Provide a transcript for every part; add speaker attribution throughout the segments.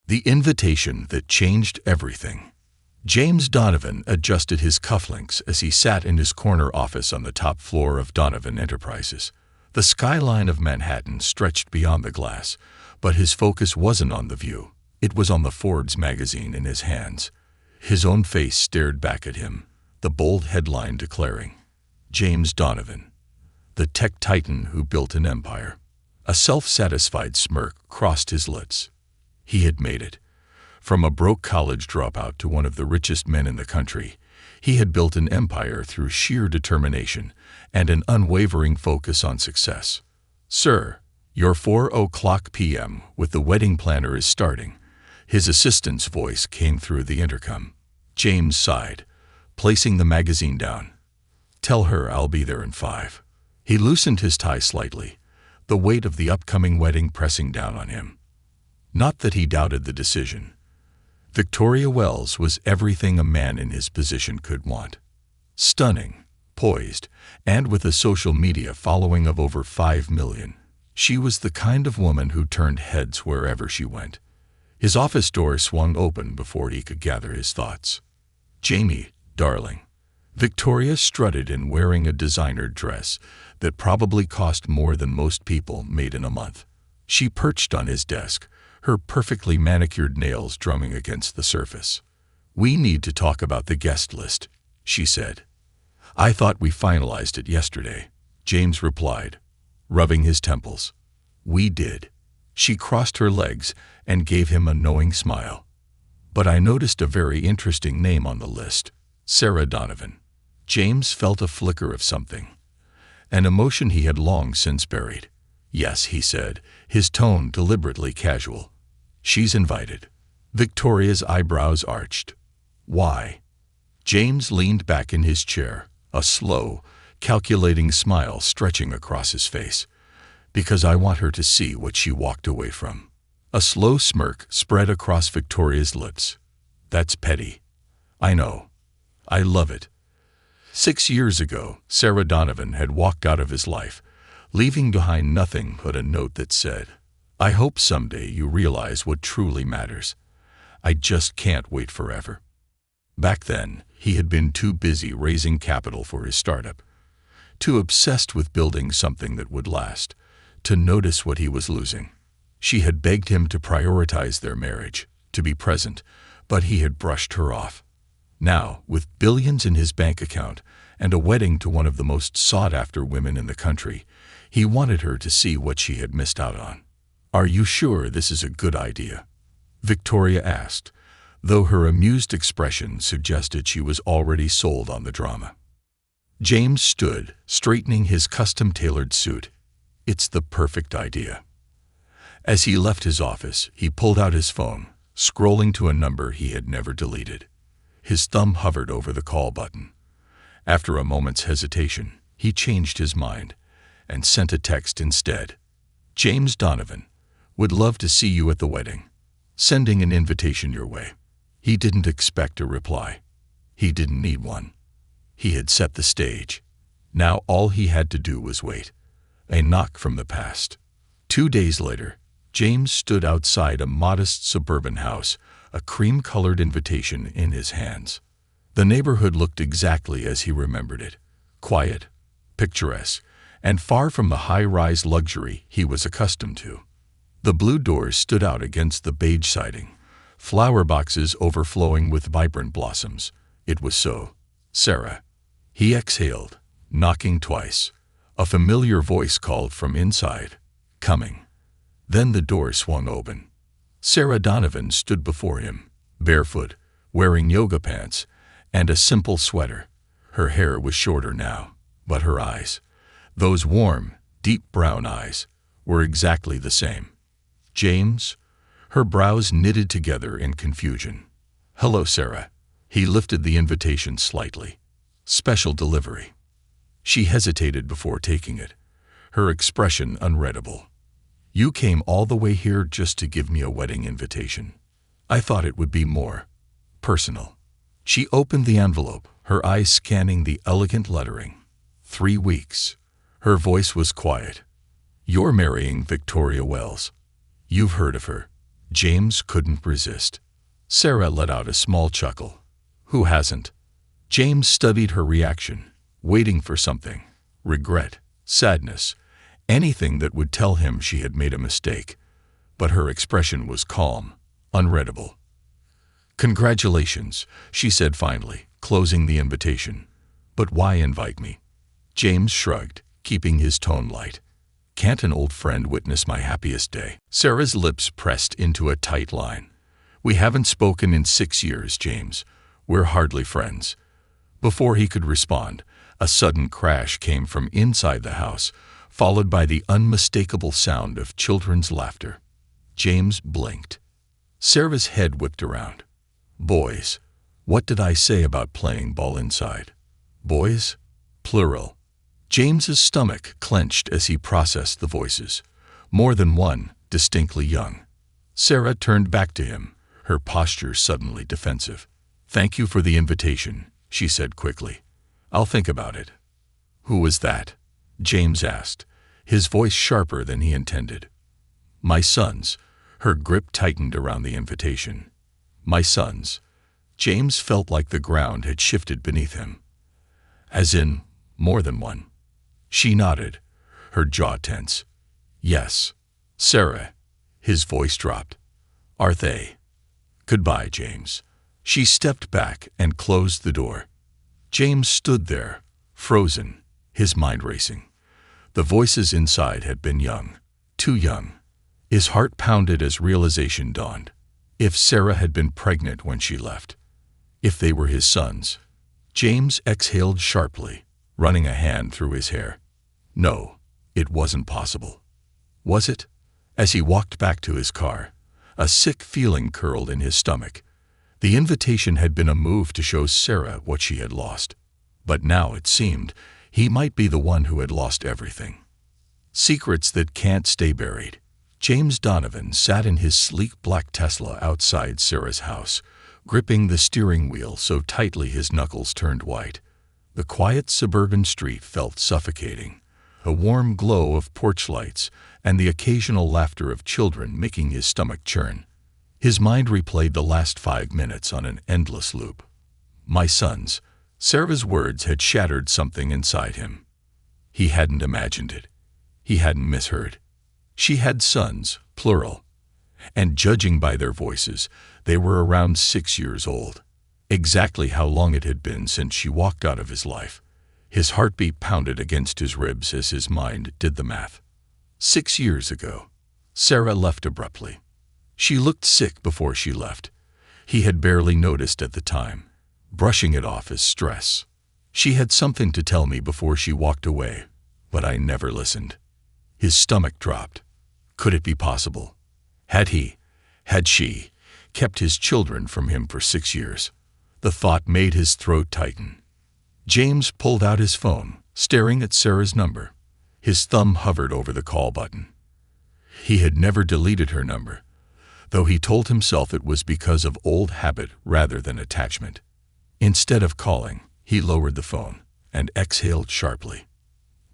Speaker 1: The invitation that changed everything. James Donovan adjusted his cufflinks as he sat in his corner office on the top floor of Donovan Enterprises. The skyline of Manhattan stretched beyond the glass, but his focus wasn't on the view. It was on the Forbes magazine in his hands. His own face stared back at him, the bold headline declaring, "James Donovan, the tech titan who built an empire." A self-satisfied smirk crossed his lips. He had made it. From a broke college dropout to one of the richest men in the country, he had built an empire through sheer determination and an unwavering focus on success. "Sir, your 4:00 p.m. with the wedding planner is starting." His assistant's voice came through the intercom. James sighed, placing the magazine down. "Tell her I'll be there in 5. He loosened his tie slightly, the weight of the upcoming wedding pressing down on him. Not that he doubted the decision. Victoria Wells was everything a man in his position could want. Stunning, poised, and with a social media following of over 5 million. She was the kind of woman who turned heads wherever she went. His office door swung open before he could gather his thoughts. "Jamie, darling." Victoria strutted in wearing a designer dress that probably cost more than most people made in a month. She perched on his desk, her perfectly manicured nails drumming against the surface. "We need to talk about the guest list," she said. "I thought we finalized it yesterday," James replied, rubbing his temples. "We did." She crossed her legs and gave him a knowing smile. "But I noticed a very interesting name on the list, Sarah Donovan." James felt a flicker of something, an emotion he had long since buried. "Yes," he said, his tone deliberately casual. "She's invited." Victoria's eyebrows arched. "Why?" James leaned back in his chair, a slow, calculating smile stretching across his face. "Because I want her to see what she walked away from." A slow smirk spread across Victoria's lips. "That's petty." "I know. I love it." 6 years ago, Sarah Donovan had walked out of his life, leaving behind nothing but a note that said, "I hope someday you realize what truly matters. I just can't wait forever." Back then, he had been too busy raising capital for his startup, too obsessed with building something that would last, to notice what he was losing. She had begged him to prioritize their marriage, to be present, but he had brushed her off. Now, with billions in his bank account and a wedding to one of the most sought-after women in the country, he wanted her to see what she had missed out on. "Are you sure this is a good idea?" Victoria asked, though her amused expression suggested she was already sold on the drama. James stood, straightening his custom-tailored suit. "It's the perfect idea." As he left his office, he pulled out his phone, scrolling to a number he had never deleted. His thumb hovered over the call button. After a moment's hesitation, he changed his mind and sent a text instead. "James Donovan, would love to see you at the wedding. Sending an invitation your way." He didn't expect a reply. He didn't need one. He had set the stage. Now all he had to do was wait. A knock from the past. 2 days later, James stood outside a modest suburban house, a cream-colored invitation in his hands. The neighborhood looked exactly as he remembered it. Quiet, picturesque, and far from the high-rise luxury he was accustomed to. The blue doors stood out against the beige siding, flower boxes overflowing with vibrant blossoms. It was so. "Sarah." He exhaled, knocking twice. A familiar voice called from inside, "Coming." Then the door swung open. Sarah Donovan stood before him, barefoot, wearing yoga pants and a simple sweater. Her hair was shorter now, but her eyes, those warm, deep brown eyes, were exactly the same. "James?" Her brows knitted together in confusion. "Hello, Sarah." He lifted the invitation slightly. "Special delivery." She hesitated before taking it, her expression unreadable. "You came all the way here just to give me a wedding invitation. I thought it would be more personal." She opened the envelope, her eyes scanning the elegant lettering. 3 weeks. Her voice was quiet. "You're marrying Victoria Wells. You've heard of her." James couldn't resist. Sarah let out a small chuckle. Who hasn't? James studied her reaction, waiting for something. Regret, sadness, anything that would tell him she had made a mistake. But her expression was calm, unreadable. "Congratulations," she said finally, closing the invitation. "But why invite me?" James shrugged, keeping his tone light. "Can't an old friend witness my happiest day?" Sarah's lips pressed into a tight line. "We haven't spoken in 6 years, James. We're hardly friends." Before he could respond, a sudden crash came from inside the house, followed by the unmistakable sound of children's laughter. James blinked. Sarah's head whipped around. Boys. What did I say about playing ball inside? Boys? Plural. James's stomach clenched as he processed the voices. More than one, distinctly young. Sarah turned back to him, her posture suddenly defensive. "Thank you for the invitation," she said quickly. "I'll think about it." "Who was that?" James asked, his voice sharper than he intended. "My sons." Her grip tightened around the invitation. "My sons." James felt like the ground had shifted beneath him. "As in, more than one?" She nodded, her jaw tense. "Yes." "Sarah." His voice dropped. "Are they?" "Goodbye, James." She stepped back and closed the door. James stood there, frozen, his mind racing. The voices inside had been young, too young. His heart pounded as realization dawned. If Sarah had been pregnant when she left, if they were his sons. James exhaled sharply, running a hand through his hair. No, it wasn't possible. Was it? As he walked back to his car, a sick feeling curled in his stomach. The invitation had been a move to show Sarah what she had lost. But now it seemed he might be the one who had lost everything. Secrets that can't stay buried. James Donovan sat in his sleek black Tesla outside Sarah's house, gripping the steering wheel so tightly his knuckles turned white. The quiet suburban street felt suffocating, a warm glow of porch lights and the occasional laughter of children making his stomach churn. His mind replayed the last 5 minutes on an endless loop. My sons. Sarah's words had shattered something inside him. He hadn't imagined it. He hadn't misheard. She had sons, plural, and judging by their voices, they were around 6 years old. Exactly how long it had been since she walked out of his life. His heartbeat pounded against his ribs as his mind did the math. 6 years ago. Sarah left abruptly. She looked sick before she left. He had barely noticed at the time, brushing it off as stress. She had something to tell me before she walked away, but I never listened. His stomach dropped. Could it be possible? Had she, kept his children from him for 6 years? The thought made his throat tighten. James pulled out his phone, staring at Sarah's number. His thumb hovered over the call button. He had never deleted her number, though he told himself it was because of old habit rather than attachment. Instead of calling, he lowered the phone and exhaled sharply.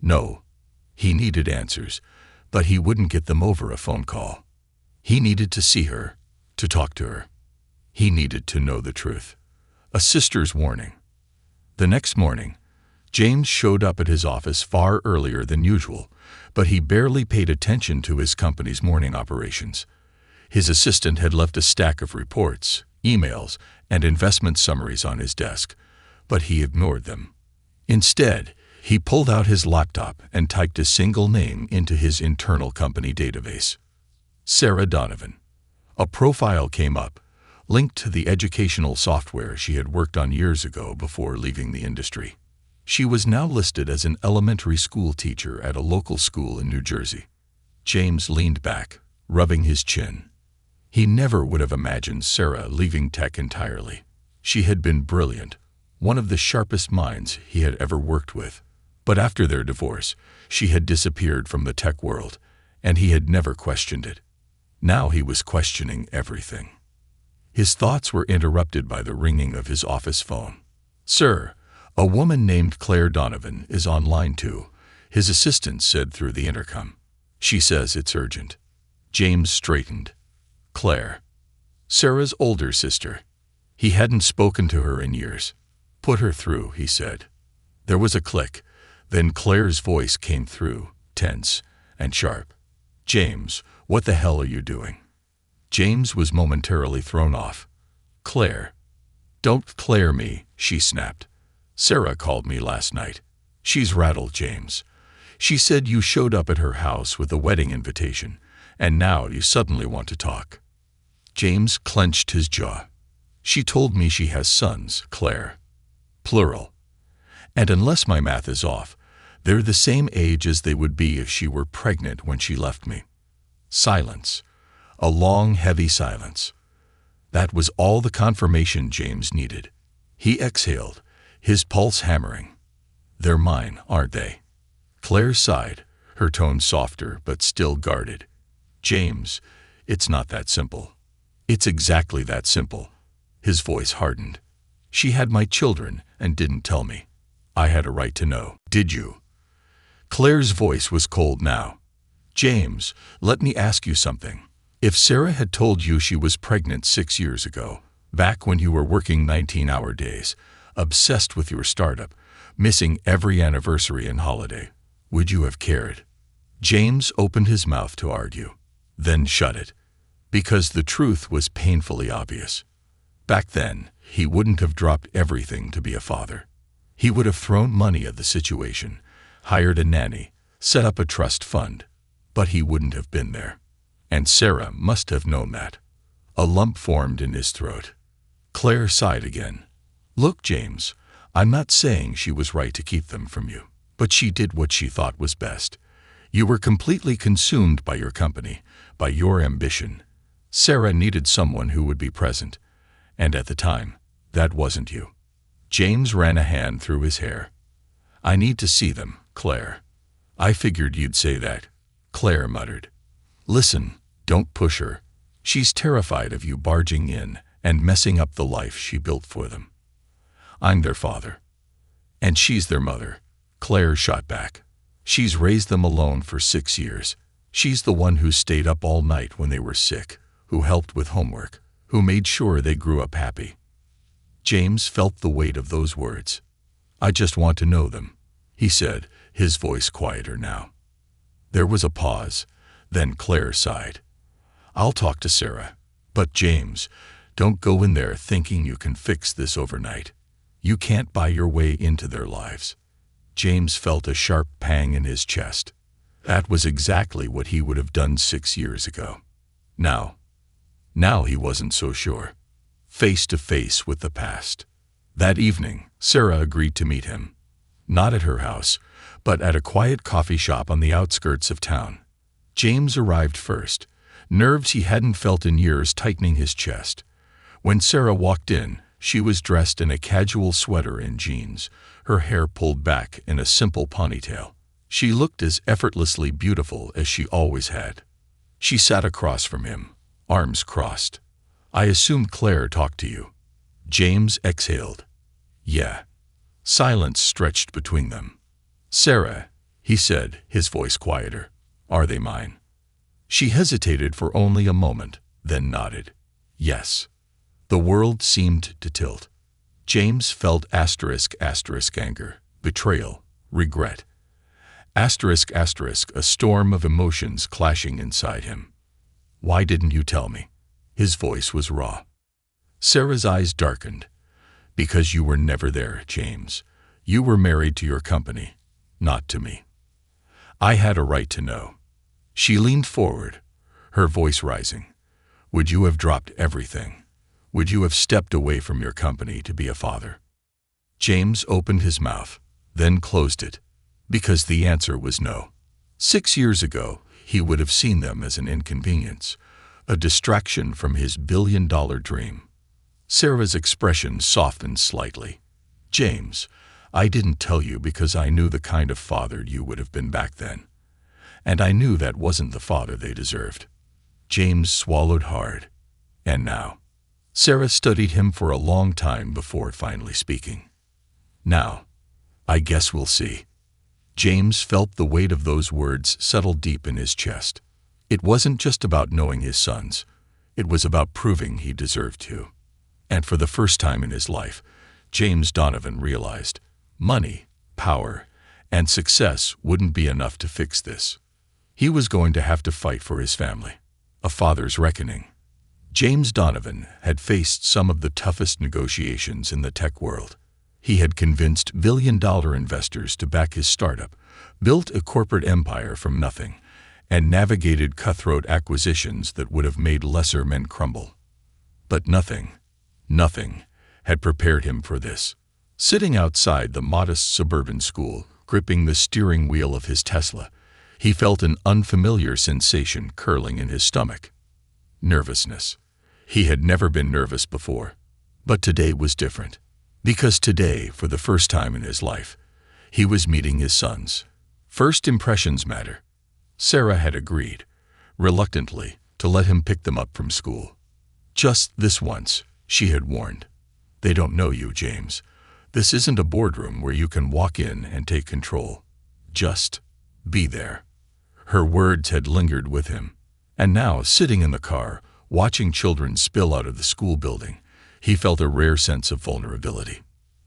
Speaker 1: No, he needed answers, but he wouldn't get them over a phone call. He needed to see her, to talk to her. He needed to know the truth. A sister's warning. The next morning, James showed up at his office far earlier than usual, but he barely paid attention to his company's morning operations. His assistant had left a stack of reports, emails, and investment summaries on his desk, but he ignored them. Instead, he pulled out his laptop and typed a single name into his internal company database. Sarah Donovan. A profile came up, linked to the educational software she had worked on years ago before leaving the industry. She was now listed as an elementary school teacher at a local school in New Jersey. James leaned back, rubbing his chin. He never would have imagined Sarah leaving tech entirely. She had been brilliant, one of the sharpest minds he had ever worked with. But after their divorce, she had disappeared from the tech world, and he had never questioned it. Now he was questioning everything. His thoughts were interrupted by the ringing of his office phone. "Sir, a woman named Claire Donovan is online too," his assistant said through the intercom. "She says it's urgent." James straightened. Claire, Sarah's older sister. He hadn't spoken to her in years. Put her through, he said. There was a click. Then Claire's voice came through, tense and sharp. James, what the hell are you doing? James was momentarily thrown off. Claire. Don't Claire me, she snapped. Sarah called me last night. She's rattled, James. She said you showed up at her house with a wedding invitation, and now you suddenly want to talk. James clenched his jaw. She told me she has sons, Claire. Plural. And unless my math is off, they're the same age as they would be if she were pregnant when she left me. Silence. A long, heavy silence. That was all the confirmation James needed. He exhaled, his pulse hammering. They're mine, aren't they? Claire sighed, her tone softer but still guarded. James, it's not that simple. It's exactly that simple. His voice hardened. She had my children and didn't tell me. I had a right to know. Did you? Claire's voice was cold now. James, let me ask you something. If Sarah had told you she was pregnant 6 years ago, back when you were working 19-hour days, obsessed with your startup, missing every anniversary and holiday, would you have cared? James opened his mouth to argue, then shut it, because the truth was painfully obvious. Back then, he wouldn't have dropped everything to be a father. He would have thrown money at the situation, hired a nanny, set up a trust fund, but he wouldn't have been there. And Sarah must have known that. A lump formed in his throat. Claire sighed again. Look, James, I'm not saying she was right to keep them from you, but she did what she thought was best. You were completely consumed by your company, by your ambition. Sarah needed someone who would be present, and at the time, that wasn't you. James ran a hand through his hair. I need to see them, Claire. I figured you'd say that, Claire muttered. Listen, don't push her. She's terrified of you barging in and messing up the life she built for them. I'm their father. And she's their mother, Claire shot back. She's raised them alone for 6 years. She's the one who stayed up all night when they were sick, who helped with homework, who made sure they grew up happy. James felt the weight of those words. I just want to know them, he said, his voice quieter now. There was a pause, then Claire sighed. I'll talk to Sarah. But James, don't go in there thinking you can fix this overnight. You can't buy your way into their lives. James felt a sharp pang in his chest. That was exactly what he would have done 6 years ago. Now he wasn't so sure. Face to face with the past. That evening, Sarah agreed to meet him. Not at her house, but at a quiet coffee shop on the outskirts of town. James arrived first, nerves he hadn't felt in years tightening his chest. When Sarah walked in, she was dressed in a casual sweater and jeans, her hair pulled back in a simple ponytail. She looked as effortlessly beautiful as she always had. She sat across from him, arms crossed. I assume Claire talked to you. James exhaled. Yeah. Silence stretched between them. Sarah, he said, his voice quieter. Are they mine? She hesitated for only a moment, then nodded. Yes. The world seemed to tilt. James felt *** anger, betrayal, regret. ***, a storm of emotions clashing inside him. Why didn't you tell me? His voice was raw. Sarah's eyes darkened. Because you were never there, James. You were married to your company, not to me. I had a right to know. She leaned forward, her voice rising. Would you have dropped everything? Would you have stepped away from your company to be a father? James opened his mouth, then closed it, because the answer was no. 6 years ago, he would have seen them as an inconvenience, a distraction from his billion-dollar dream. Sarah's expression softened slightly. James, I didn't tell you because I knew the kind of father you would have been back then. And I knew that wasn't the father they deserved. James swallowed hard. And now? Sarah studied him for a long time before finally speaking. Now, I guess we'll see. James felt the weight of those words settle deep in his chest. It wasn't just about knowing his sons. It was about proving he deserved to. And for the first time in his life, James Donovan realized money, power, and success wouldn't be enough to fix this. He was going to have to fight for his family, a father's reckoning. James Donovan had faced some of the toughest negotiations in the tech world. He had convinced billion-dollar investors to back his startup, built a corporate empire from nothing, and navigated cutthroat acquisitions that would have made lesser men crumble. But nothing had prepared him for this. Sitting outside the modest suburban school, gripping the steering wheel of his Tesla, he felt an unfamiliar sensation curling in his stomach. Nervousness. He had never been nervous before. But today was different. Because today, for the first time in his life, he was meeting his sons. First impressions matter. Sarah had agreed, reluctantly, to let him pick them up from school. Just this once, she had warned. They don't know you, James. This isn't a boardroom where you can walk in and take control. Just be there. Her words had lingered with him. And now, sitting in the car, watching children spill out of the school building, he felt a rare sense of vulnerability.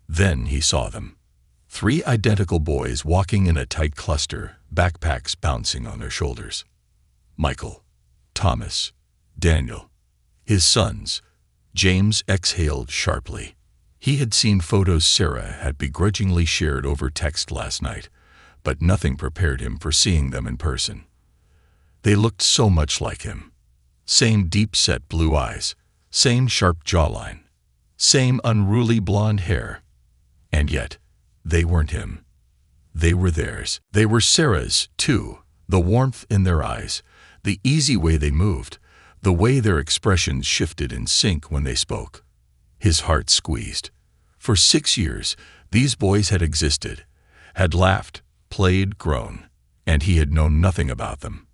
Speaker 1: Then he saw them. 3 identical boys walking in a tight cluster, backpacks bouncing on their shoulders. Michael, Thomas, Daniel. His sons. James exhaled sharply. He had seen photos Sarah had begrudgingly shared over text last night, but nothing prepared him for seeing them in person. They looked so much like him. Same deep-set blue eyes, same sharp jawline, same unruly blonde hair. And yet, they weren't him. They were theirs. They were Sarah's, too. The warmth in their eyes, the easy way they moved, the way their expressions shifted in sync when they spoke. His heart squeezed. For 6 years, these boys had existed, had laughed, played, grown, and he had known nothing about them.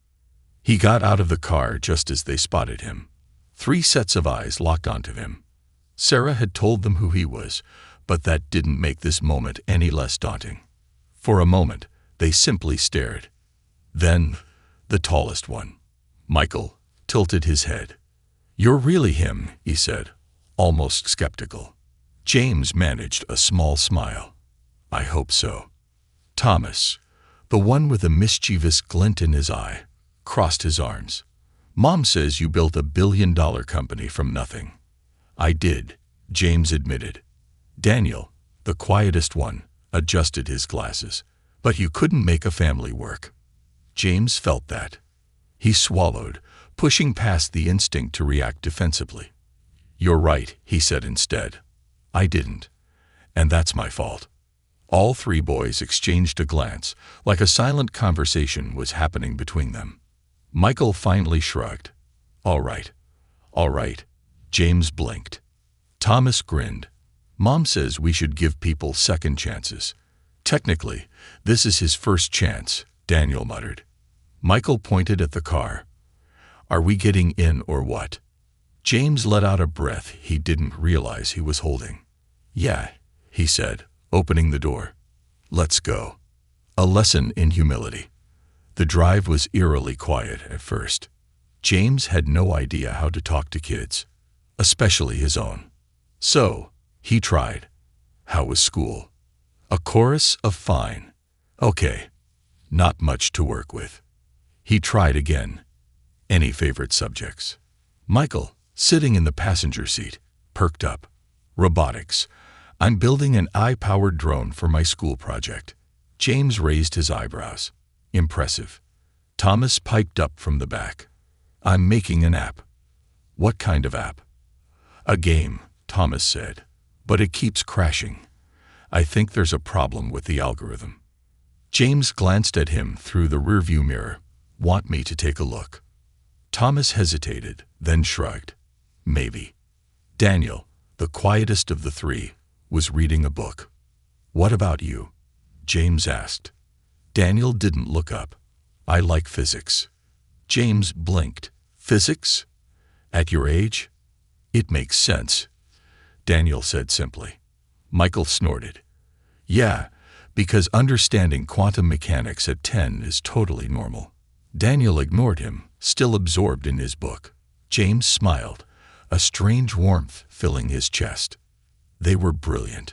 Speaker 1: He got out of the car just as they spotted him. 3 sets of eyes locked onto him. Sarah had told them who he was, but that didn't make this moment any less daunting. For a moment, they simply stared. Then, the tallest one, Michael, tilted his head. "You're really him," he said, almost skeptical. James managed a small smile. "I hope so." Thomas, the one with a mischievous glint in his eye, crossed his arms. "Mom says you built a billion-dollar company from nothing." "I did," James admitted. Daniel, the quietest one, adjusted his glasses. "But you couldn't make a family work." James felt that. He swallowed, pushing past the instinct to react defensively. "You're right," he said instead. "I didn't. And that's my fault." All 3 boys exchanged a glance, like a silent conversation was happening between them. Michael finally shrugged. All right. James blinked. Thomas grinned. "Mom says we should give people second chances." "Technically, this is his first chance," Daniel muttered. Michael pointed at the car. "Are we getting in or what?" James let out a breath he didn't realize he was holding. "Yeah," he said, opening the door. "Let's go." A lesson in humility. The drive was eerily quiet at first. James had no idea how to talk to kids, especially his own. So, he tried. "How was school?" A chorus of fine. "Okay." Not much to work with. He tried again. "Any favorite subjects?" Michael, sitting in the passenger seat, perked up. "Robotics. I'm building an eye-powered drone for my school project." James raised his eyebrows. "Impressive." Thomas piped up from the back. "I'm making an app." "What kind of app?" "A game," Thomas said. "But it keeps crashing. I think there's a problem with the algorithm." James glanced at him through the rearview mirror. "Want me to take a look?" Thomas hesitated, then shrugged. "Maybe." Daniel, the quietest of the 3, was reading a book. "What about you?" James asked. Daniel didn't look up. "I like physics." James blinked. "Physics? At your age?" "It makes sense," Daniel said simply. Michael snorted. "Yeah, because understanding quantum mechanics at 10 is totally normal." Daniel ignored him, still absorbed in his book. James smiled, a strange warmth filling his chest. They were brilliant,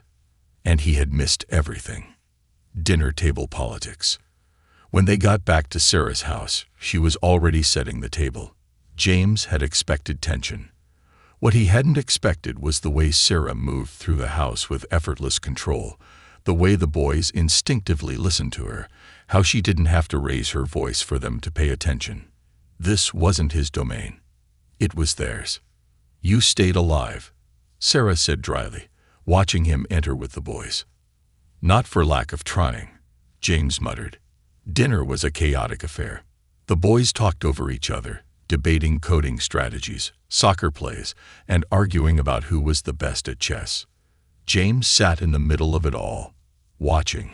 Speaker 1: and he had missed everything. Dinner table politics. When they got back to Sarah's house, she was already setting the table. James had expected tension. What he hadn't expected was the way Sarah moved through the house with effortless control, the way the boys instinctively listened to her, how she didn't have to raise her voice for them to pay attention. This wasn't his domain. It was theirs. "You stayed alive," Sarah said dryly, watching him enter with the boys. "Not for lack of trying," James muttered. Dinner was a chaotic affair. The boys talked over each other, debating coding strategies, soccer plays, and arguing about who was the best at chess. James sat in the middle of it all, watching,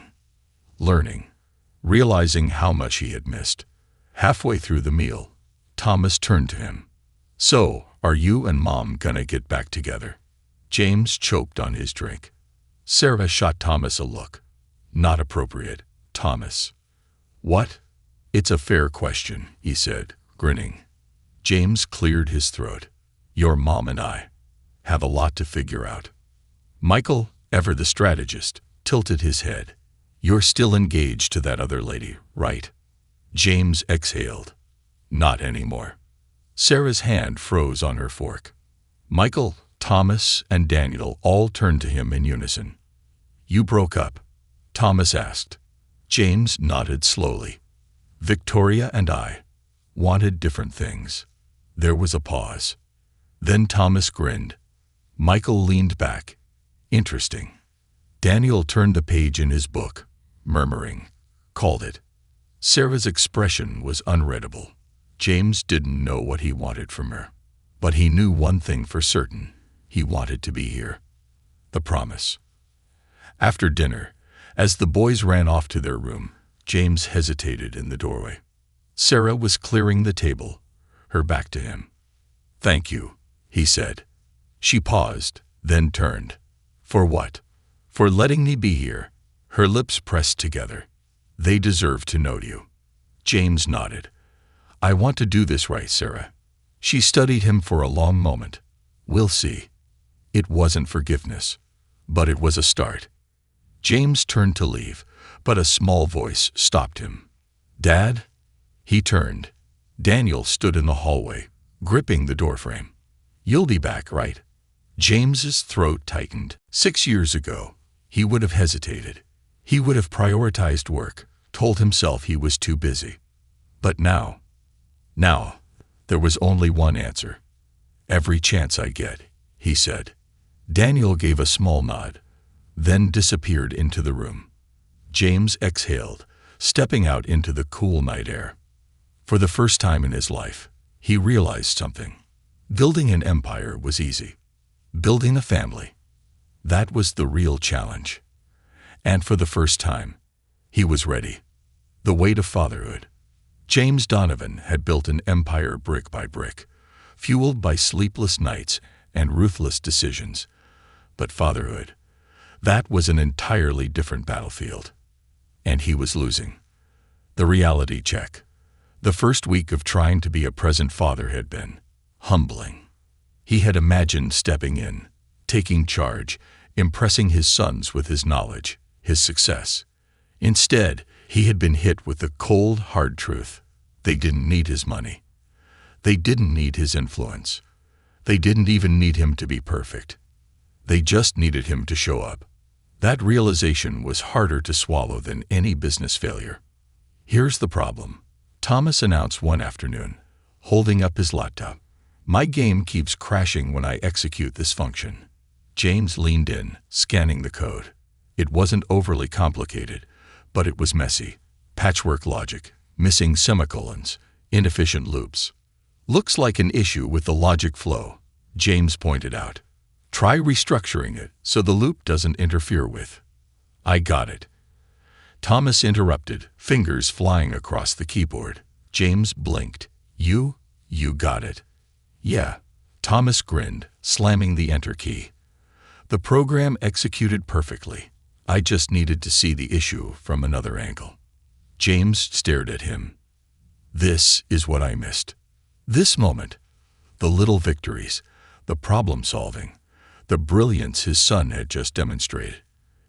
Speaker 1: learning, realizing how much he had missed. Halfway through the meal, Thomas turned to him. "So, are you and Mom gonna get back together?" James choked on his drink. Sarah shot Thomas a look. "Not appropriate, Thomas." "What?" "It's a fair question," he said, grinning. James cleared his throat. "Your mom and I have a lot to figure out." Michael, ever the strategist, tilted his head. "You're still engaged to that other lady, right?" James exhaled. "Not anymore." Sarah's hand froze on her fork. Michael, Thomas, and Daniel all turned to him in unison. "You broke up?" Thomas asked. James nodded slowly. "Victoria and I wanted different things." There was a pause. Then Thomas grinned. Michael leaned back. "Interesting." Daniel turned a page in his book, murmuring, "Called it." Sarah's expression was unreadable. James didn't know what he wanted from her, but he knew one thing for certain. He wanted to be here. The promise. After dinner, as the boys ran off to their room, James hesitated in the doorway. Sarah was clearing the table, her back to him. "Thank you," he said. She paused, then turned. "For what?" "For letting me be here." Her lips pressed together. "They deserve to know you." James nodded. "I want to do this right, Sarah." She studied him for a long moment. "We'll see." It wasn't forgiveness, but it was a start. James turned to leave, but a small voice stopped him. "Dad?" He turned. Daniel stood in the hallway, gripping the doorframe. "You'll be back, right?" James's throat tightened. 6 years ago, he would have hesitated. He would have prioritized work, told himself he was too busy. But now, there was only one answer. "Every chance I get," he said. Daniel gave a small nod, then disappeared into the room. James exhaled, stepping out into the cool night air. For the first time in his life, he realized something. Building an empire was easy. Building a family, that was the real challenge. And for the first time, he was ready. The weight of fatherhood. James Donovan had built an empire brick by brick, fueled by sleepless nights and ruthless decisions. But fatherhood, that was an entirely different battlefield. And he was losing. The reality check. The first week of trying to be a present father had been humbling. He had imagined stepping in, taking charge, impressing his sons with his knowledge, his success. Instead, he had been hit with the cold, hard truth. They didn't need his money. They didn't need his influence. They didn't even need him to be perfect. They just needed him to show up. That realization was harder to swallow than any business failure. "Here's the problem," Thomas announced one afternoon, holding up his laptop. "My game keeps crashing when I execute this function." James leaned in, scanning the code. It wasn't overly complicated, but it was messy. Patchwork logic, missing semicolons, inefficient loops. "Looks like an issue with the logic flow," James pointed out. "Try restructuring it so the loop doesn't interfere with." "I got it." Thomas interrupted, fingers flying across the keyboard. James blinked. You got it." "Yeah." Thomas grinned, slamming the enter key. "The program executed perfectly. I just needed to see the issue from another angle." James stared at him. "This is what I missed." This moment, The little victories, the problem-solving, the brilliance his son had just demonstrated.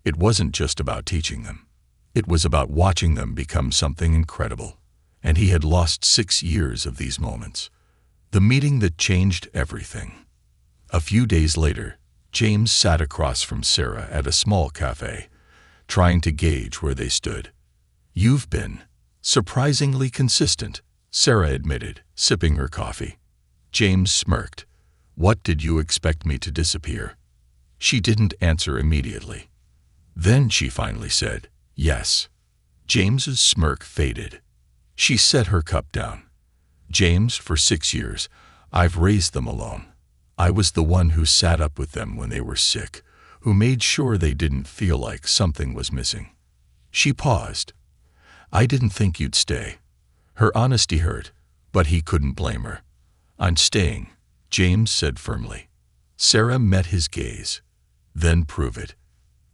Speaker 1: It wasn't just about teaching them. It was about watching them become something incredible. And he had lost 6 years of these moments. The meeting that changed everything. A few days later, James sat across from Sarah at a small cafe, trying to gauge where they stood. "You've been surprisingly consistent," Sarah admitted, sipping her coffee. James smirked. "What did you expect me to disappear?" She didn't answer immediately. Then she finally said, "Yes." James's smirk faded. She set her cup down. "James, for 6 years, I've raised them alone. I was the one who sat up with them when they were sick, who made sure they didn't feel like something was missing." She paused. "I didn't think you'd stay." Her honesty hurt, but he couldn't blame her. "I'm staying," James said firmly. Sarah met his gaze. "Then prove it."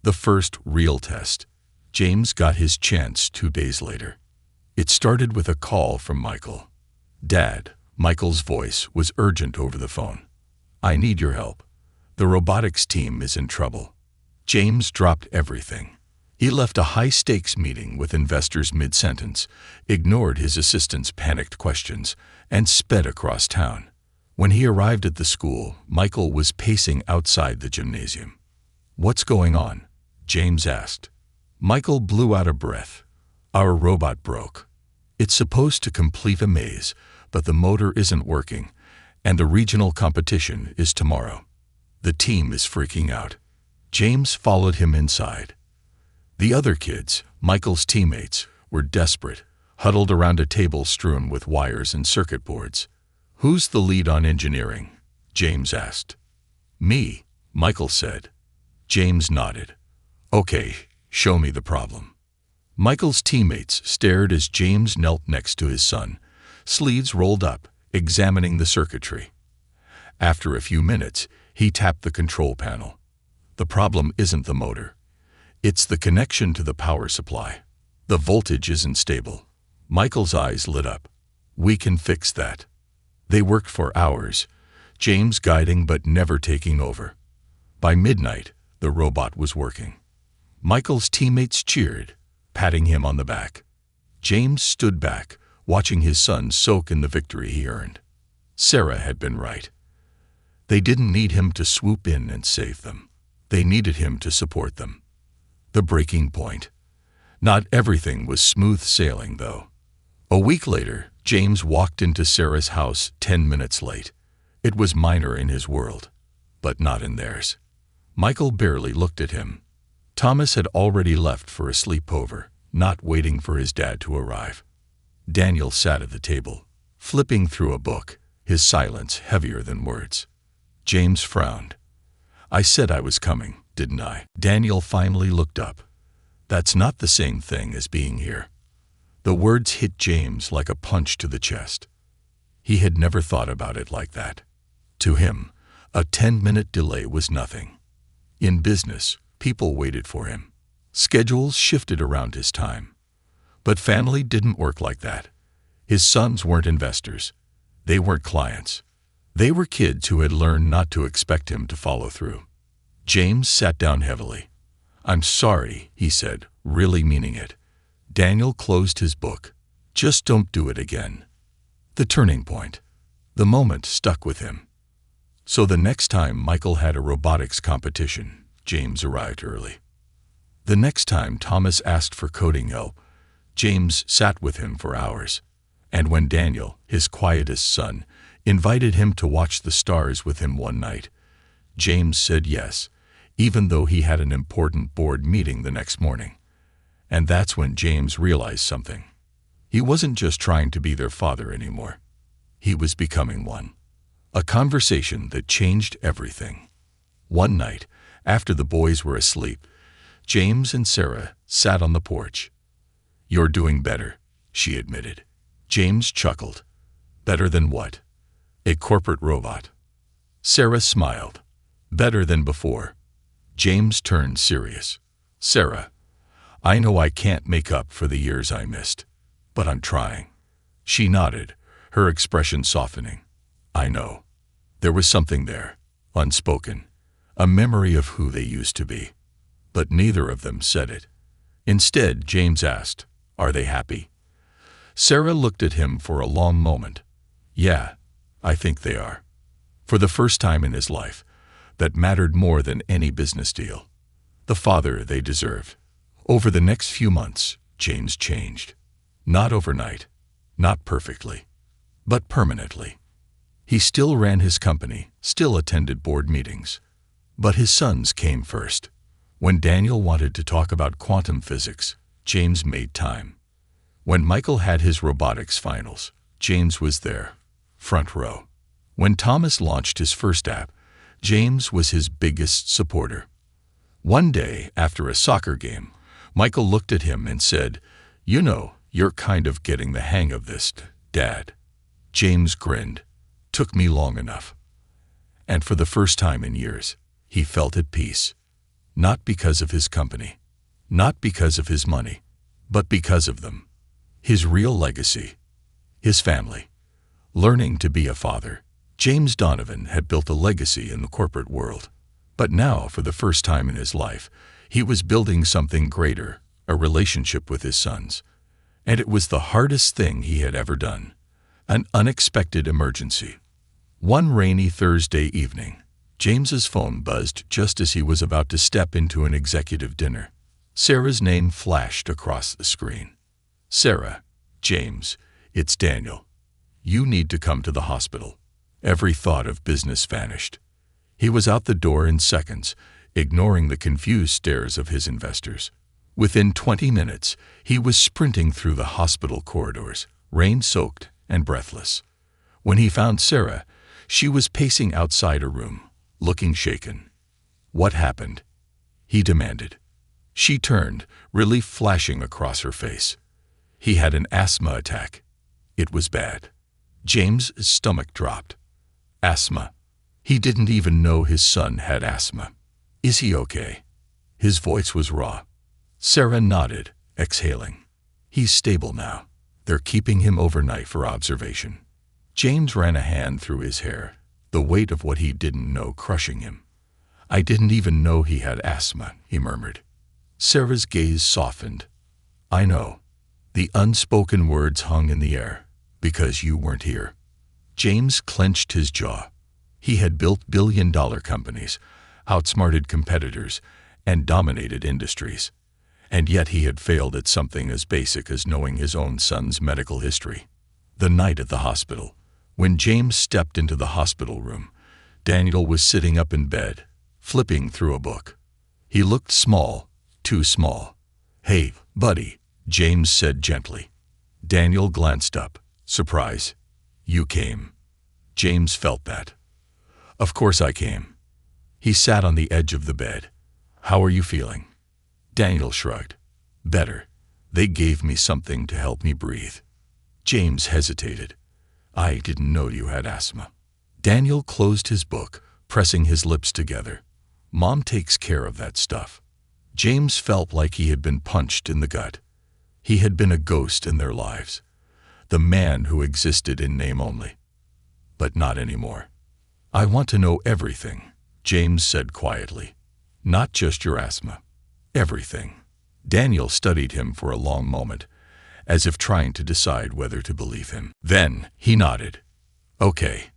Speaker 1: The first real test. James got his chance 2 days later. It started with a call from Michael. "Dad," Michael's voice was urgent over the phone. "I need your help. The robotics team is in trouble." James dropped everything. He left a high-stakes meeting with investors mid-sentence, ignored his assistant's panicked questions, and sped across town. When he arrived at the school, Michael was pacing outside the gymnasium. "What's going on?" James asked. Michael blew out a breath. "Our robot broke. It's supposed to complete a maze, but the motor isn't working, and the regional competition is tomorrow. The team is freaking out." James followed him inside. The other kids, Michael's teammates, were desperate, huddled around a table strewn with wires and circuit boards. "Who's the lead on engineering?" James asked. "Me," Michael said. James nodded. "Okay, show me the problem." Michael's teammates stared as James knelt next to his son, sleeves rolled up, examining the circuitry. After a few minutes, he tapped the control panel. "The problem isn't the motor. It's the connection to the power supply. The voltage isn't stable." Michael's eyes lit up. "We can fix that." They worked for hours, James guiding but never taking over. By midnight, the robot was working. Michael's teammates cheered, patting him on the back. James stood back, watching his son soak in the victory he earned. Sarah had been right. They didn't need him to swoop in and save them. They needed him to support them. The breaking point. Not everything was smooth sailing, though. A week later, James walked into Sarah's house 10 minutes late. It was minor in his world, but not in theirs. Michael barely looked at him. Thomas had already left for a sleepover, not waiting for his dad to arrive. Daniel sat at the table, flipping through a book, his silence heavier than words. James frowned. "I said I was coming, didn't I?" Daniel finally looked up. "That's not the same thing as being here." The words hit James like a punch to the chest. He had never thought about it like that. To him, a 10-minute delay was nothing. In business, people waited for him. Schedules shifted around his time. But family didn't work like that. His sons weren't investors. They weren't clients. They were kids who had learned not to expect him to follow through. James sat down heavily. "I'm sorry," he said, really meaning it. Daniel closed his book. "Just don't do it again." The turning point. The moment stuck with him. So the next time Michael had a robotics competition, James arrived early. The next time Thomas asked for coding help, James sat with him for hours. And when Daniel, his quietest son, invited him to watch the stars with him one night, James said yes, even though he had an important board meeting the next morning. And that's when James realized something. He wasn't just trying to be their father anymore. He was becoming one. A conversation that changed everything. One night, after the boys were asleep, James and Sarah sat on the porch. "You're doing better," she admitted. James chuckled. "Better than what?" "A corporate robot." Sarah smiled. "Better than before." James turned serious. "Sarah, I know I can't make up for the years I missed, but I'm trying." She nodded, her expression softening. "I know." There was something there, unspoken, a memory of who they used to be. But neither of them said it. Instead, James asked, "Are they happy?" Sarah looked at him for a long moment. "Yeah, I think they are." For the first time in his life, that mattered more than any business deal. The father they deserved. Over the next few months, James changed. Not overnight, not perfectly, but permanently. He still ran his company, still attended board meetings. But his sons came first. When Daniel wanted to talk about quantum physics, James made time. When Michael had his robotics finals, James was there, front row. When Thomas launched his first app, James was his biggest supporter. One day, after a soccer game, Michael looked at him and said, "You know, you're kind of getting the hang of this, Dad." James grinned. "Took me long enough." And for the first time in years, he felt at peace. Not because of his company, not because of his money, but because of them. His real legacy, his family. Learning to be a father, James Donovan had built a legacy in the corporate world. But now, for the first time in his life, he was building something greater, a relationship with his sons. And it was the hardest thing he had ever done. An unexpected emergency. One rainy Thursday evening, James's phone buzzed just as he was about to step into an executive dinner. Sarah's name flashed across the screen. "Sarah, James, it's Daniel. You need to come to the hospital." Every thought of business vanished. He was out the door in seconds, ignoring the confused stares of his investors. Within 20 minutes, he was sprinting through the hospital corridors, rain-soaked and breathless. When he found Sarah, she was pacing outside a room, looking shaken. "What happened?" he demanded. She turned, relief flashing across her face. He had an asthma attack. It was bad. James' stomach dropped. Asthma. He didn't even know his son had asthma. "Is he okay?" His voice was raw. Sarah nodded, exhaling. "He's stable now. They're keeping him overnight for observation." James ran a hand through his hair, the weight of what he didn't know crushing him. "I didn't even know he had asthma," he murmured. Sarah's gaze softened. "I know." The unspoken words hung in the air. "Because you weren't here." James clenched his jaw. He had built billion-dollar companies, outsmarted competitors, and dominated industries. And yet he had failed at something as basic as knowing his own son's medical history. The night at the hospital, when James stepped into the hospital room, Daniel was sitting up in bed, flipping through a book. He looked small, too small. "Hey, buddy," James said gently. Daniel glanced up, surprise. "You came." James felt that. "Of course I came." He sat on the edge of the bed. "How are you feeling?" Daniel shrugged. "Better. They gave me something to help me breathe." James hesitated. "I didn't know you had asthma." Daniel closed his book, pressing his lips together. "Mom takes care of that stuff." James felt like he had been punched in the gut. He had been a ghost in their lives. The man who existed in name only. But not anymore. "I want to know everything," James said quietly. "Not just your asthma. Everything." Daniel studied him for a long moment, as if trying to decide whether to believe him. Then he nodded. "Okay."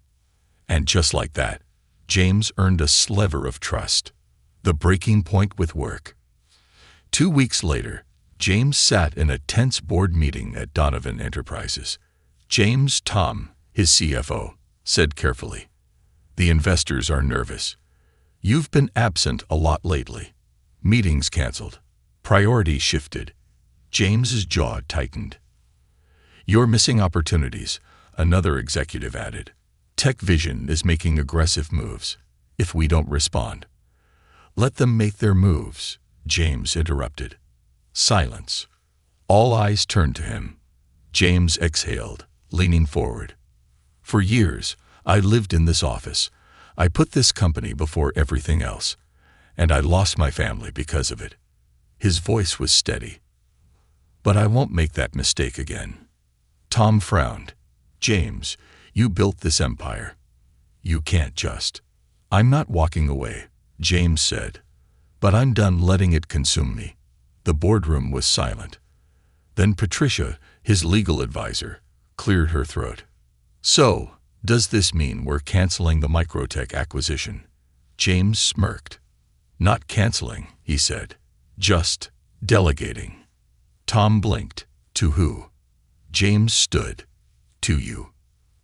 Speaker 1: And just like that, James earned a sliver of trust. The breaking point with work. 2 weeks later, James sat in a tense board meeting at Donovan Enterprises. Tom, his CFO, said carefully, "The investors are nervous. You've been absent a lot lately. Meetings canceled. Priorities shifted." James's jaw tightened. "You're missing opportunities," another executive added. "Tech Vision is making aggressive moves. If we don't respond." "Let them make their moves," James interrupted. Silence. All eyes turned to him. James exhaled, leaning forward. "For years, I lived in this office. I put this company before everything else, and I lost my family because of it." His voice was steady. "But I won't make that mistake again." Tom frowned. "James, you built this empire. You can't just. I'm not walking away, James said. But I'm done letting it consume me. The boardroom was silent. Then Patricia, his legal advisor, cleared her throat. So, does this mean we're canceling the Microtech acquisition? James smirked. Not canceling, he said. Just delegating. Tom blinked. To who? James stood. To you.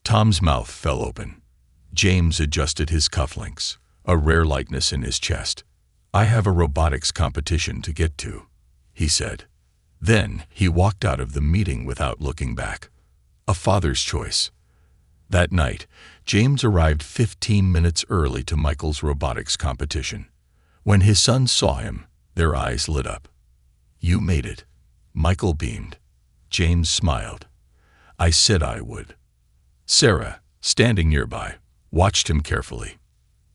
Speaker 1: Tom's mouth fell open. James adjusted his cufflinks, a rare lightness in his chest. I have a robotics competition to get to, he said. Then he walked out of the meeting without looking back. A father's choice. That night, James arrived 15 minutes early to Michael's robotics competition. When his sons saw him, their eyes lit up. You made it. Michael beamed. James smiled. I said I would. Sarah, standing nearby, watched him carefully.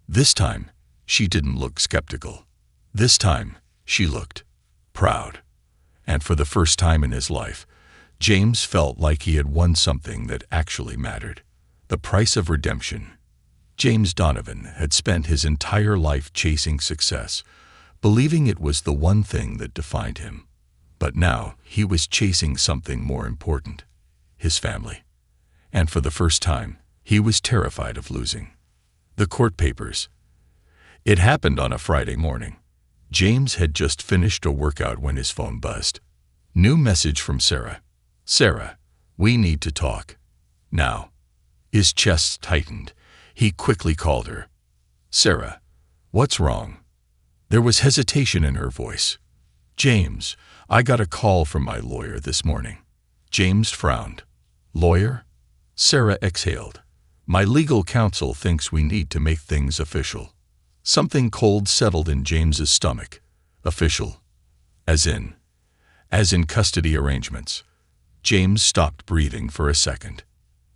Speaker 1: This time, she didn't look skeptical. This time, she looked proud. And for the first time in his life, James felt like he had won something that actually mattered. The price of redemption. James Donovan had spent his entire life chasing success, believing it was the one thing that defined him. But now he was chasing something more important, his family. And for the first time, he was terrified of losing. The court papers. It happened on a Friday morning. James had just finished a workout when his phone buzzed. New message from Sarah. Sarah, we need to talk. Now. His chest tightened. He quickly called her. Sarah, what's wrong? There was hesitation in her voice. James, I got a call from my lawyer this morning. James frowned. Lawyer? Sarah exhaled. My legal counsel thinks we need to make things official. Something cold settled in James's stomach. Official. As in custody arrangements. James stopped breathing for a second.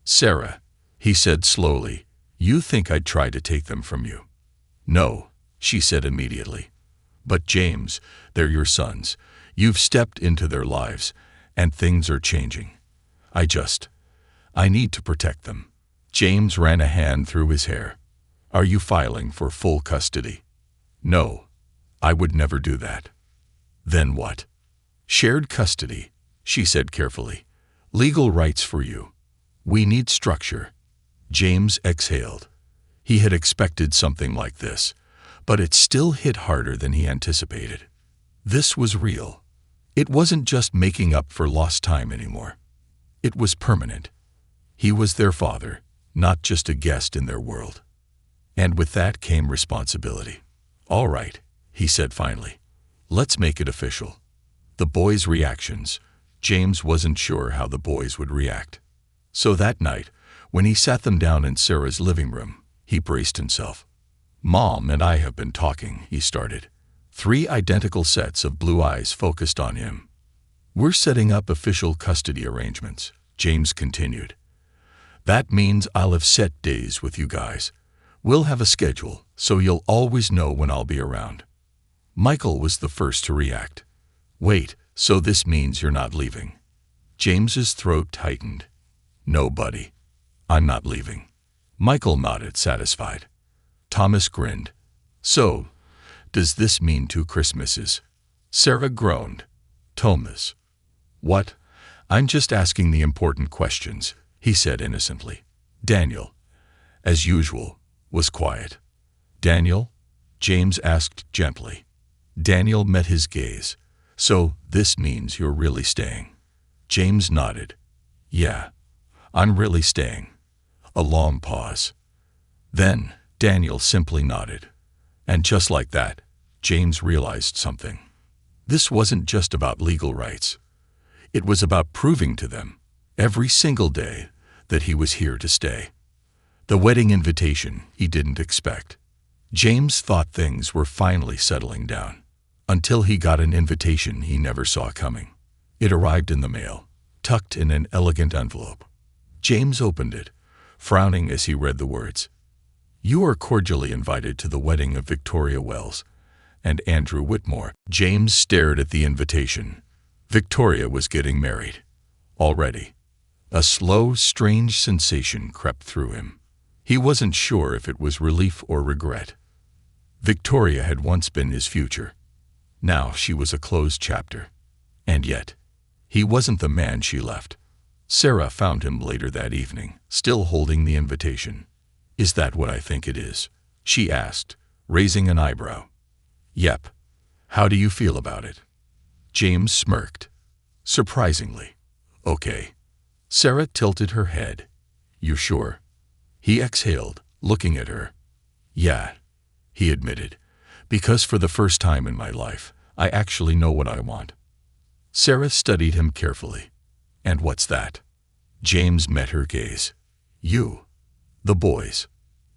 Speaker 1: Sarah, he said slowly, you think I'd try to take them from you? No, she said immediately. But James, they're your sons. You've stepped into their lives, and things are changing. I need to protect them. James ran a hand through his hair. Are you filing for full custody? No, I would never do that. Then what? Shared custody, she said carefully. Legal rights for you. We need structure. James exhaled. He had expected something like this, but it still hit harder than he anticipated. This was real. It wasn't just making up for lost time anymore. It was permanent. He was their father, not just a guest in their world. And with that came responsibility. All right, he said finally. Let's make it official. The boys' reactions. James wasn't sure how the boys would react. So that night, when he sat them down in Sarah's living room, he braced himself. Mom and I have been talking, he started. 3 identical sets of blue eyes focused on him. We're setting up official custody arrangements, James continued. That means I'll have set days with you guys. We'll have a schedule, so you'll always know when I'll be around. Michael was the first to react. Wait, so this means you're not leaving? James's throat tightened. No, buddy. I'm not leaving. Michael nodded, satisfied. Thomas grinned. So, does this mean 2 Christmases? Sarah groaned. Thomas. What? I'm just asking the important questions, he said innocently. Daniel, as usual, was quiet. Daniel? James asked gently. Daniel met his gaze. So, this means you're really staying? James nodded. Yeah, I'm really staying. A long pause. Then, Daniel simply nodded. And just like that, James realized something. This wasn't just about legal rights. It was about proving to them, every single day, that he was here to stay. The wedding invitation he didn't expect. James thought things were finally settling down, until he got an invitation he never saw coming. It arrived in the mail, tucked in an elegant envelope. James opened it, frowning as he read the words. You are cordially invited to the wedding of Victoria Wells and Andrew Whitmore. James stared at the invitation. Victoria was getting married. Already. A slow, strange sensation crept through him. He wasn't sure if it was relief or regret. Victoria had once been his future. Now she was a closed chapter. And yet, he wasn't the man she left. Sarah found him later that evening, still holding the invitation. "Is that what I think it is?" she asked, raising an eyebrow. "Yep. How do you feel about it?" James smirked. "Surprisingly. Okay." Sarah tilted her head. "You sure?" He exhaled, looking at her. "Yeah," he admitted, "because for the first time in my life, I actually know what I want." Sarah studied him carefully. "And what's that?" James met her gaze. "You. The boys.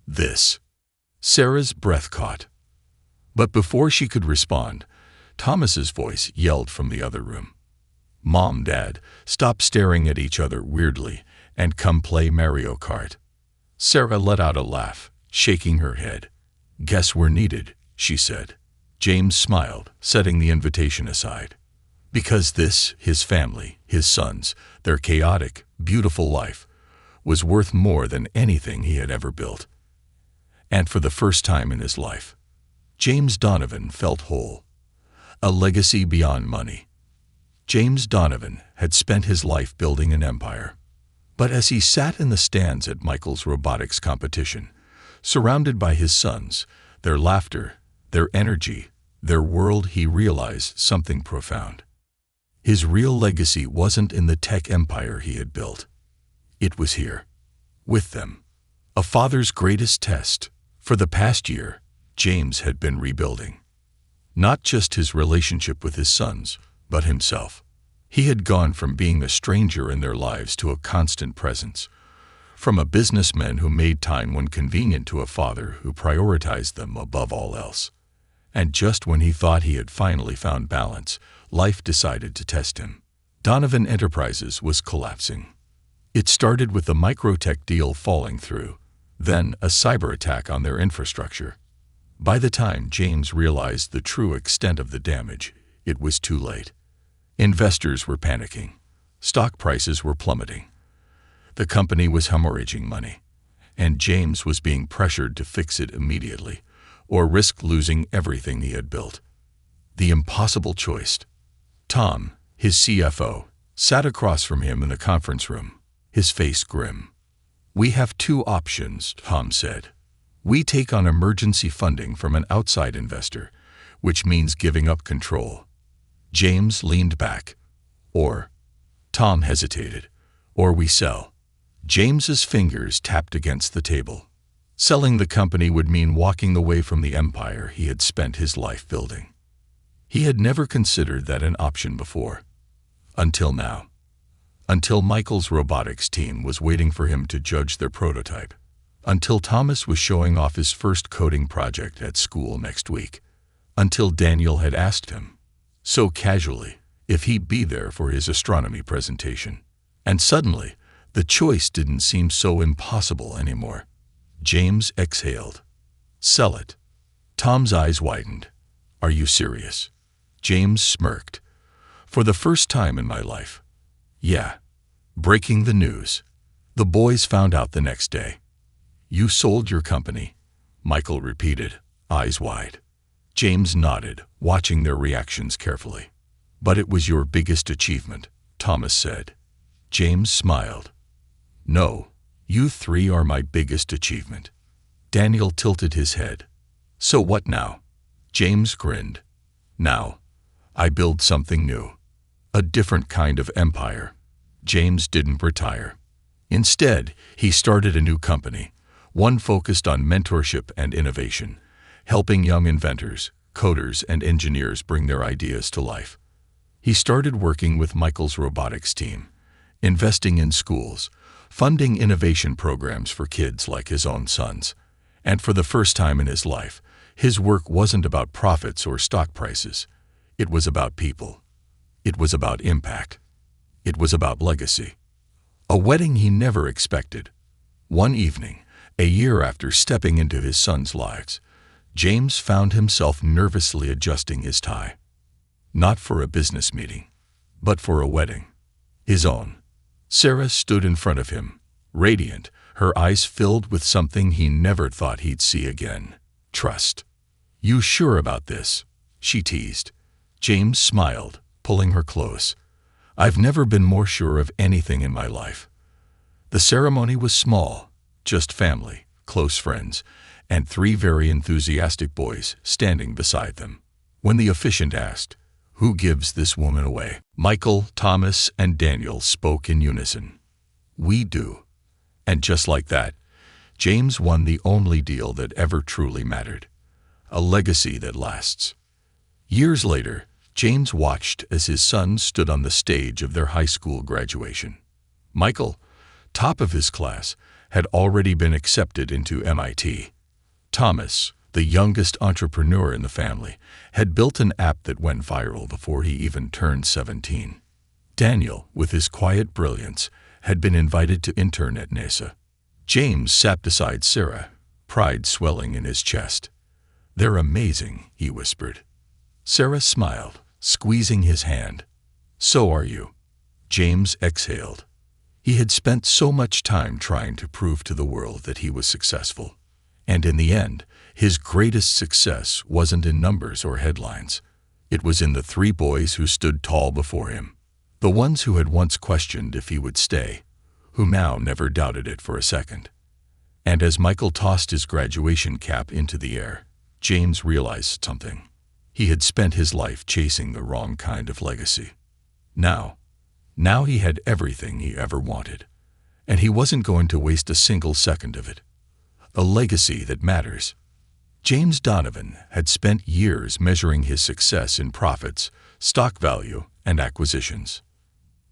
Speaker 1: This." Sarah's breath caught. But before she could respond, Thomas's voice yelled from the other room. "Mom, Dad, stop staring at each other weirdly and come play Mario Kart." Sarah let out a laugh, shaking her head. "Guess we're needed," she said. James smiled, setting the invitation aside. Because this, his family, his sons, their chaotic, beautiful life, was worth more than anything he had ever built. And for the first time in his life, James Donovan felt whole. A legacy beyond money. James Donovan had spent his life building an empire. But as he sat in the stands at Michael's robotics competition, surrounded by his sons, their laughter, their energy, their world, he realized something profound. His real legacy wasn't in the tech empire he had built. It was here, with them. A father's greatest test. For the past year, James had been rebuilding. Not just his relationship with his sons, but himself. He had gone from being a stranger in their lives to a constant presence. From a businessman who made time when convenient to a father who prioritized them above all else. And just when he thought he had finally found balance, life decided to test him. Donovan Enterprises was collapsing. It started with the microtech deal falling through, then a cyber attack on their infrastructure. By the time James realized the true extent of the damage, it was too late. Investors were panicking. Stock prices were plummeting. The company was hemorrhaging money, and James was being pressured to fix it immediately, or risk losing everything he had built. The impossible choice. Tom, his CFO, sat across from him in the conference room, his face grim. "We have two options," Tom said. "We take on emergency funding from an outside investor, which means giving up control." James leaned back. "Or," Tom hesitated, "or we sell." James's fingers tapped against the table. Selling the company would mean walking away from the empire he had spent his life building. He had never considered that an option before. Until now. Until Michael's robotics team was waiting for him to judge their prototype. Until Thomas was showing off his first coding project at school next week. Until Daniel had asked him, so casually, if he'd be there for his astronomy presentation. And suddenly, the choice didn't seem so impossible anymore. James exhaled. "Sell it." Tom's eyes widened. "Are you serious?" James smirked. "For the first time in my life." "Yeah." Breaking the news. The boys found out the next day. "You sold your company," Michael repeated, eyes wide. James nodded, watching their reactions carefully. "But it was your biggest achievement," Thomas said. James smiled. "No, you three are my biggest achievement." Daniel tilted his head. "So what now?" James grinned. "Now, I build something new. A different kind of empire." James didn't retire. Instead, he started a new company, one focused on mentorship and innovation, helping young inventors, coders, and engineers bring their ideas to life. He started working with Michael's robotics team, investing in schools, funding innovation programs for kids like his own sons. And for the first time in his life, his work wasn't about profits or stock prices. It was about people. It was about impact. It was about legacy. A wedding he never expected. One evening, a year after stepping into his sons' lives, James found himself nervously adjusting his tie. Not for a business meeting, but for a wedding. His own. Sarah stood in front of him, radiant, her eyes filled with something he never thought he'd see again: trust. "You sure about this?" she teased. James smiled, pulling her close. "I've never been more sure of anything in my life." The ceremony was small, just family, close friends, and 3 very enthusiastic boys standing beside them. When the officiant asked, "Who gives this woman away?" Michael, Thomas, and Daniel spoke in unison. "We do." And just like that, James won the only deal that ever truly mattered: a legacy that lasts. Years later, James watched as his son stood on the stage of their high school graduation. Michael, top of his class, had already been accepted into MIT. Thomas, the youngest entrepreneur in the family, had built an app that went viral before he even turned 17. Daniel, with his quiet brilliance, had been invited to intern at NASA. James sat beside Sarah, pride swelling in his chest. "They're amazing," he whispered. Sarah smiled, squeezing his hand. "So are you." James exhaled. He had spent so much time trying to prove to the world that he was successful. And in the end, his greatest success wasn't in numbers or headlines. It was in the 3 boys who stood tall before him. The ones who had once questioned if he would stay, who now never doubted it for a second. And as Michael tossed his graduation cap into the air, James realized something. He had spent his life chasing the wrong kind of legacy. Now he had everything he ever wanted, and he wasn't going to waste a single second of it. A legacy that matters. James Donovan had spent years measuring his success in profits, stock value, and acquisitions.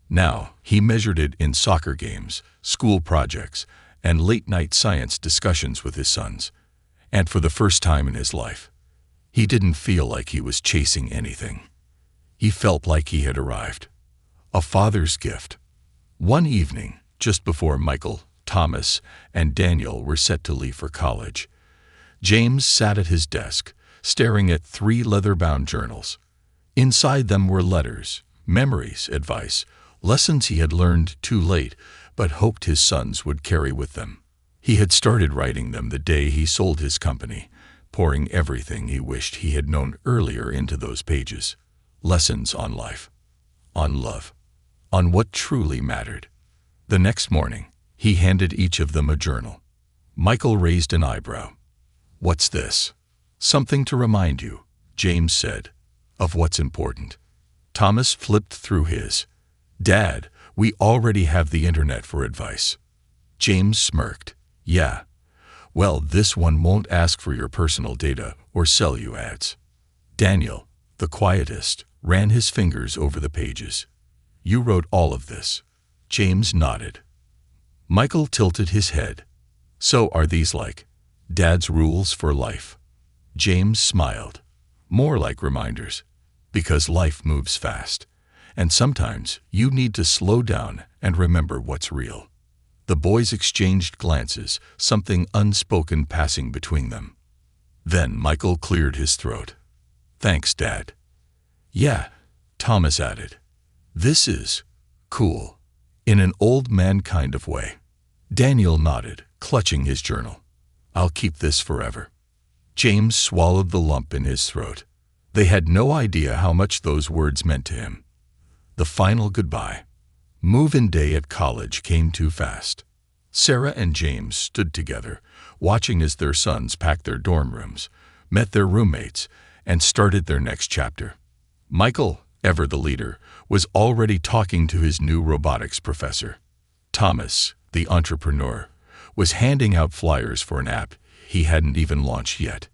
Speaker 1: Now he measured it in soccer games, school projects, and late-night science discussions with his sons. And for the first time in his life, he didn't feel like he was chasing anything. He felt like he had arrived. A father's gift. One evening, just before Michael, Thomas, and Daniel were set to leave for college, James sat at his desk, staring at 3 leather-bound journals. Inside them were letters, memories, advice, lessons he had learned too late but hoped his sons would carry with them. He had started writing them the day he sold his company, pouring everything he wished he had known earlier into those pages. Lessons on life, on love, on what truly mattered. The next morning, he handed each of them a journal. Michael raised an eyebrow. "What's this?" "Something to remind you," James said, "of what's important." Thomas flipped through his. "Dad, we already have the internet for advice." James smirked. "Yeah. Well, this one won't ask for your personal data or sell you ads." Daniel, the quietest, ran his fingers over the pages. "You wrote all of this?" James nodded. Michael tilted his head. "So are these like Dad's rules for life?" James smiled. "More like reminders, because life moves fast, and sometimes you need to slow down and remember what's real." The boys exchanged glances, something unspoken passing between them. Then Michael cleared his throat. "Thanks, Dad." "Yeah," Thomas added. "This is cool, in an old man kind of way." Daniel nodded, clutching his journal. "I'll keep this forever." James swallowed the lump in his throat. They had no idea how much those words meant to him. The final goodbye. Move-in day at college came too fast. Sarah and James stood together, watching as their sons packed their dorm rooms, met their roommates, and started their next chapter. Michael, ever the leader, was already talking to his new robotics professor. Thomas, the entrepreneur, was handing out flyers for an app he hadn't even launched yet.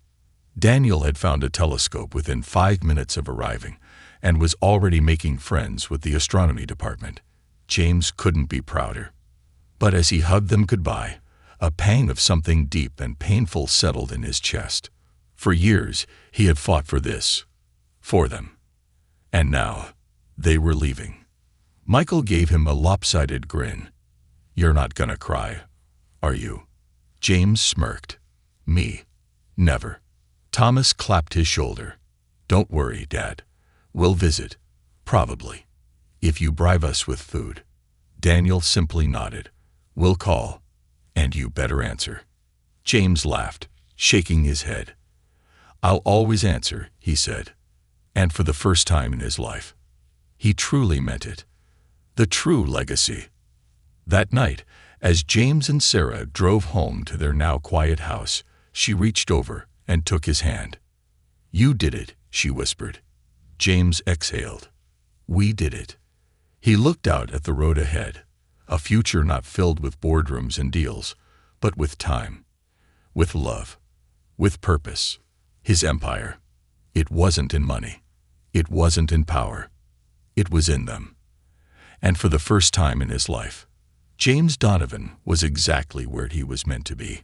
Speaker 1: Daniel had found a telescope within 5 minutes of arriving and was already making friends with the astronomy department. James couldn't be prouder. But as he hugged them goodbye, a pang of something deep and painful settled in his chest. For years, he had fought for this, for them. And now, they were leaving. Michael gave him a lopsided grin. "You're not gonna cry, are you?" James smirked. "Me? Never." Thomas clapped his shoulder. "Don't worry, Dad. We'll visit, probably, if you bribe us with food." Daniel simply nodded. "We'll call. And you better answer." James laughed, shaking his head. "I'll always answer," he said. And for the first time in his life, he truly meant it. The true legacy. That night, as James and Sarah drove home to their now quiet house, she reached over and took his hand. "You did it," she whispered. James exhaled. "We did it." He looked out at the road ahead, a future not filled with boardrooms and deals, but with time, with love, with purpose. His empire. It wasn't in money. It wasn't in power. It was in them. And for the first time in his life, James Donovan was exactly where he was meant to be.